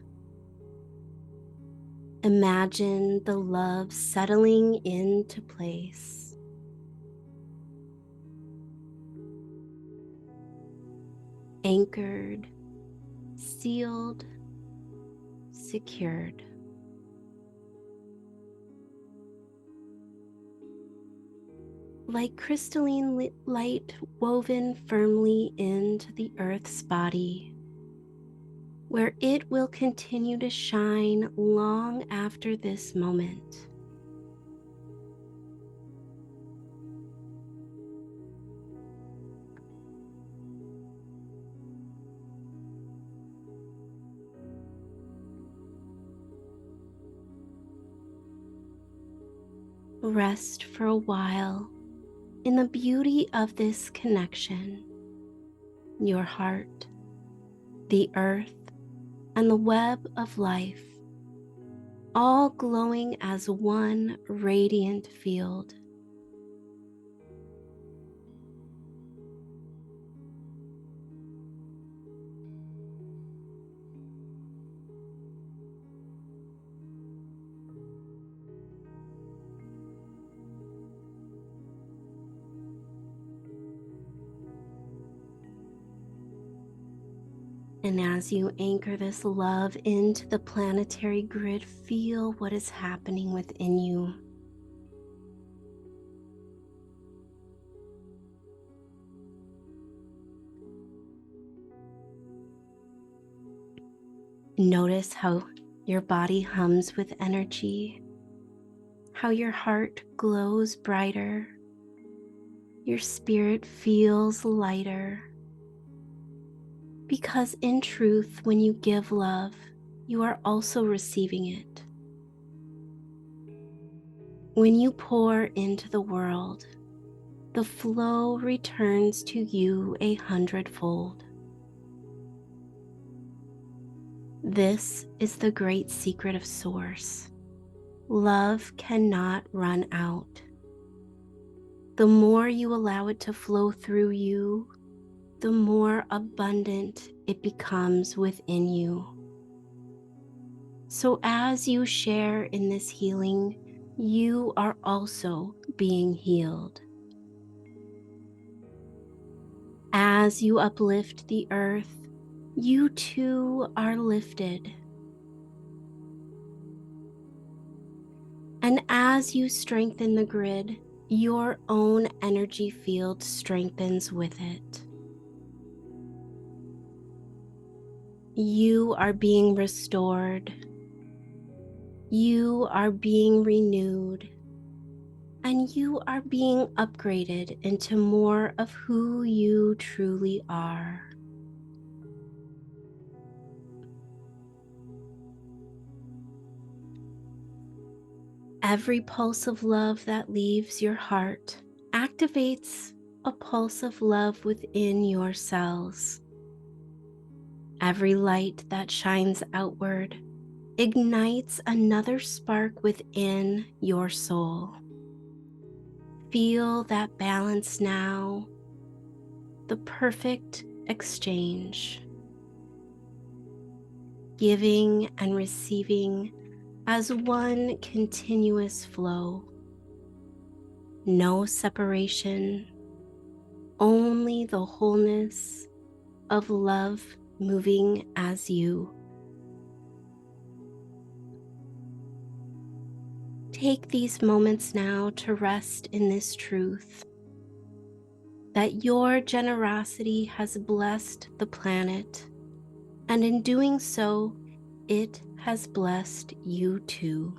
imagine the love settling into place. Anchored, sealed, secured. Like crystalline light woven firmly into the earth's body, where it will continue to shine long after this moment. Rest for a while in the beauty of this connection. Your heart, the earth, and the web of life, all glowing as one radiant field. And as you anchor this love into the planetary grid, feel what is happening within you. Notice how your body hums with energy, how your heart glows brighter, your spirit feels lighter. Because in truth, when you give love, you are also receiving it. When you pour into the world, the flow returns to you 100-fold. This is the great secret of Source. Love cannot run out. The more you allow it to flow through you, the more abundant it becomes within you. So as you share in this healing, you are also being healed. As you uplift the earth, you too are lifted. And as you strengthen the grid, your own energy field strengthens with it. You are being restored. You are being renewed. And you are being upgraded into more of who you truly are. Every pulse of love that leaves your heart activates a pulse of love within your cells. Every light that shines outward ignites another spark within your soul. Feel that balance now, the perfect exchange. Giving and receiving as one continuous flow. No separation, only the wholeness of love moving as you. Take these moments now to rest in this truth that your generosity has blessed the planet, and in doing so, it has blessed you too.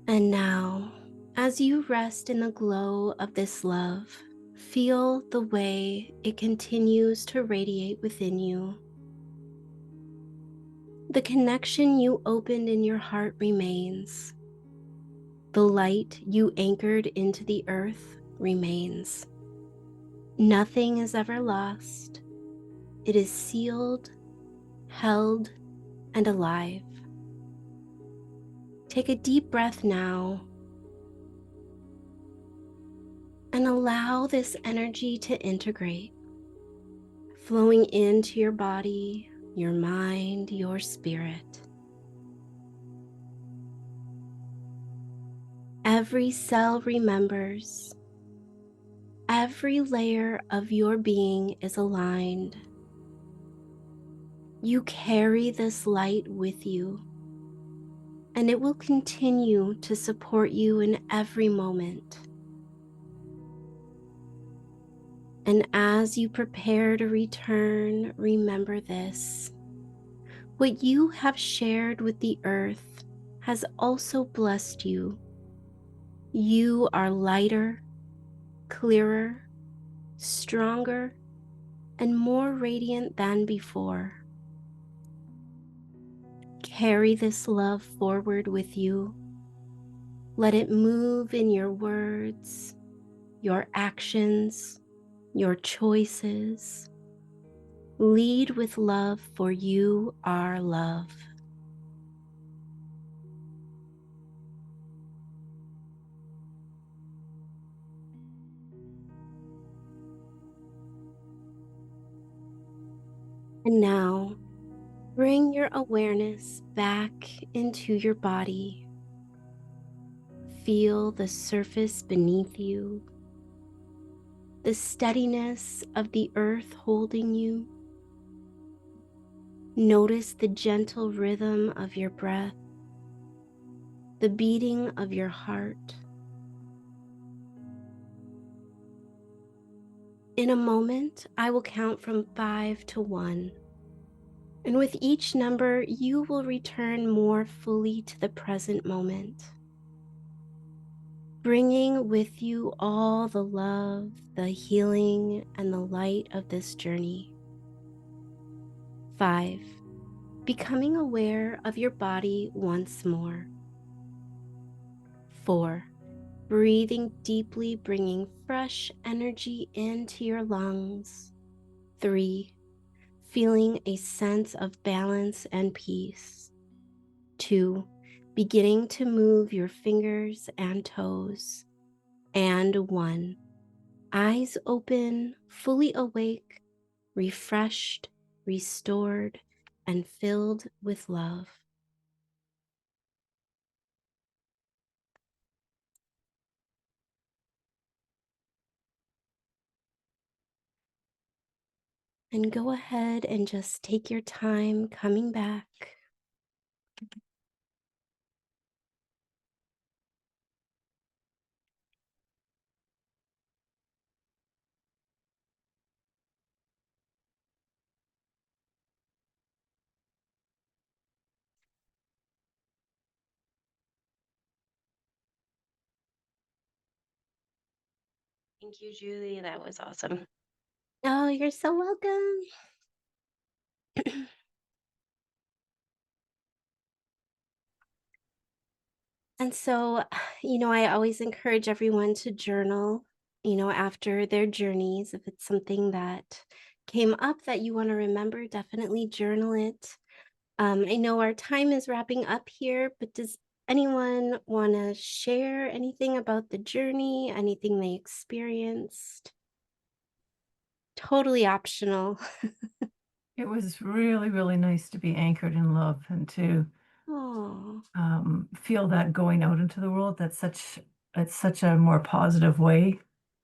And now, as you rest in the glow of this love, Feel the way it continues to radiate within you. The connection you opened in your heart remains. The light you anchored into the earth remains. Nothing is ever lost. It is sealed, held, and alive. Take a deep breath now and allow this energy to integrate, flowing into your body, your mind, your spirit. Every cell remembers. Every layer of your being is aligned. You carry this light with you, and it will continue to support you in every moment. And as you prepare to return, remember this: what you have shared with the earth has also blessed you. You are lighter, clearer, stronger, and more radiant than before. Carry this love forward with you. Let it move in your words, your actions, your choices. Lead with love, for you are love. And now, bring your awareness back into your body. Feel the surface beneath you, the steadiness of the earth holding you. Notice the gentle rhythm of your breath, the beating of your heart. In a moment, I will count from 5 to 1. And with each number, you will return more fully to the present moment, bringing with you all the love, the healing, and the light of this journey. 5. Becoming aware of your body once more. 4. Breathing deeply, bringing fresh energy into your lungs. 3. Feeling a sense of balance and peace. 2. Beginning to move your fingers and toes. And 1. Eyes open, fully awake, refreshed, restored, and filled with love. And go ahead and just take your time coming back. Thank you, Julie. That was awesome. Oh, you're so welcome. And so, I always encourage everyone to journal, after their journeys. If it's something that came up that you want to remember, definitely journal it. I know our time is wrapping up here, but does anyone want to share anything about the journey, anything they experienced? Totally optional. It was really, really nice to be anchored in love and to Oh, feel that going out into the world. It's such a more positive way,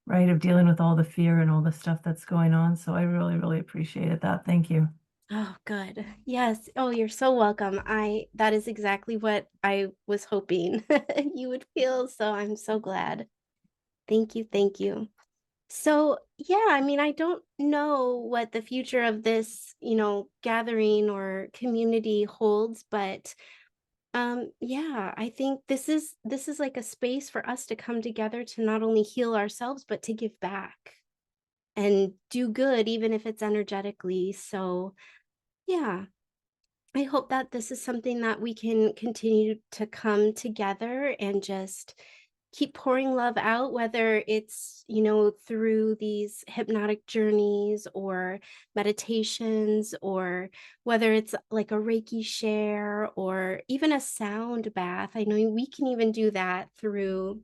right, of dealing with all the fear and all the stuff that's going on. So I really, really appreciated that. Thank you. oh, good. Yes. Oh, you're so welcome. That is exactly what I was hoping you would feel. So I'm so glad. Thank you. Thank you. So, yeah, I don't know what the future of this, gathering or community holds, but yeah, I think this is like a space for us to come together to not only heal ourselves, but to give back. and do good even if it's energetically. So, yeah, I hope that this is something that we can continue to come together and just keep pouring love out, whether it's, through these hypnotic journeys or meditations, or whether it's like a Reiki share or even a sound bath. I know we can even do that through,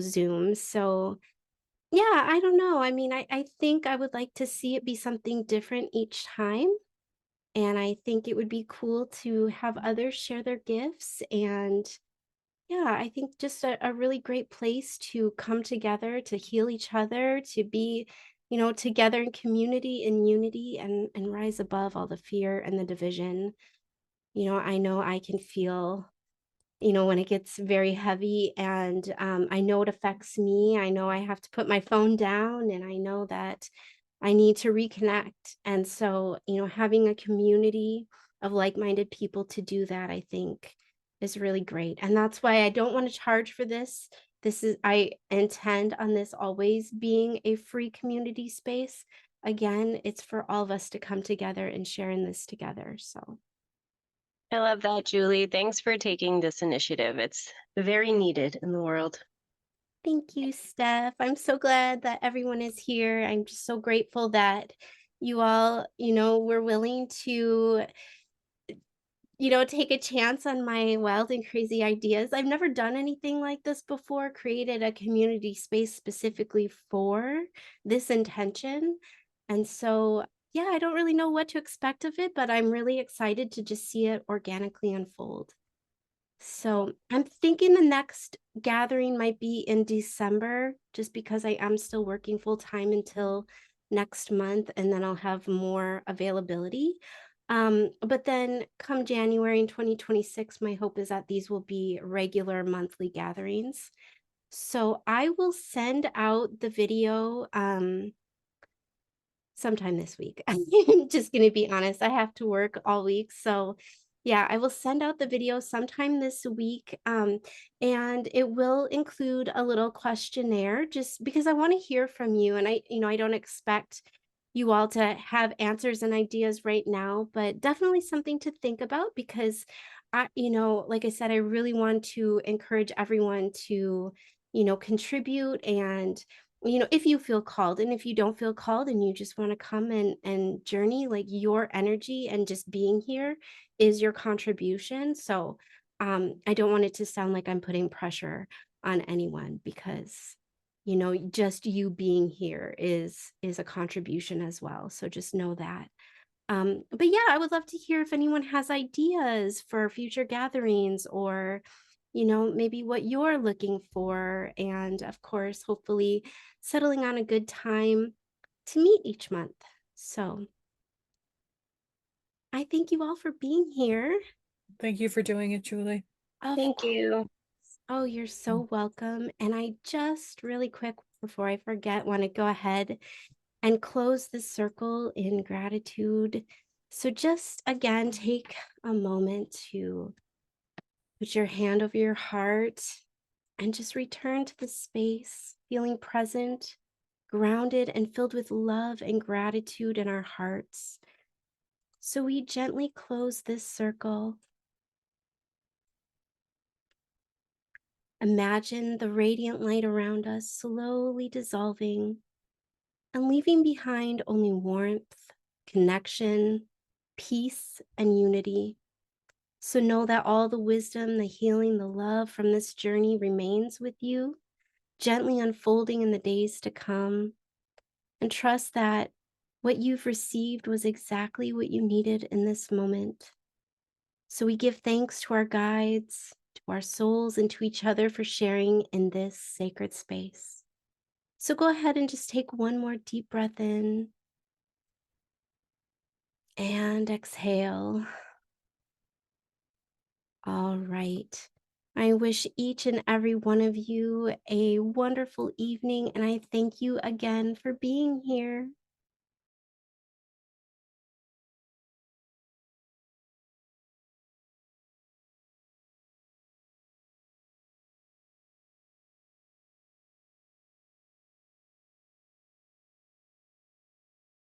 Zoom. So, yeah, I don't know. I mean, I think I would like to see it be something different each time. And I think it would be cool to have others share their gifts. And yeah, I think just a really great place to come together, to heal each other, to be, together in community and unity, and rise above all the fear and the division. I know I can feel, when it gets very heavy, and I know it affects me. I know I have to put my phone down, and I know that I need to reconnect. And so, having a community of like-minded people to do that, I think is really great. And that's why I don't want to charge for this. I intend on this always being a free community space. Again, it's for all of us to come together and share in this together. So I love that, Julie. Thanks for taking this initiative. It's very needed in the world. thank you, Steph. I'm so glad that everyone is here. I'm just so grateful that you all, were willing to take a chance on my wild and crazy ideas. I've never done anything like this before, created a community space specifically for this intention. And so, yeah, I don't really know what to expect of it, but I'm really excited to just see it organically unfold. So I'm thinking the next gathering might be in December, just because I am still working full time until next month, and then I'll have more availability. But then come January in 2026, my hope is that these will be regular monthly gatherings. So I will send out the video. Sometime this week. I'm just gonna be honest, I have to work all week, so, yeah, I will send out the video sometime this week, and it will include a little questionnaire just because I wanna hear from you, and I don't expect you all to have answers and ideas right now, but definitely something to think about because like I said, I really want to encourage everyone to, contribute. And if you feel called, and if you don't feel called and you just want to come and journey, like, your energy and just being here is your contribution. So I don't want it to sound like I'm putting pressure on anyone, because just you being here is a contribution as well. So just know that. But yeah, I would love to hear if anyone has ideas for future gatherings, or, maybe what you're looking for. And of course, hopefully settling on a good time to meet each month. So I thank you all for being here. Thank you for doing it, Julie. Of Thank course. you. Oh, you're so welcome. And I just really quick before I forget, want to go ahead and close this circle in gratitude. So just again, take a moment to put your hand over your heart and just return to the space, feeling present, grounded, and filled with love and gratitude in our hearts. So we gently close this circle. Imagine the radiant light around us slowly dissolving and leaving behind only warmth, connection, peace, and unity. So know that all the wisdom, the healing, the love from this journey remains with you, gently unfolding in the days to come. And trust that what you've received was exactly what you needed in this moment. So we give thanks to our guides, to our souls, and to each other for sharing in this sacred space. So go ahead and just take one more deep breath in and exhale. All right. I wish each and every one of you a wonderful evening, and I thank you again for being here.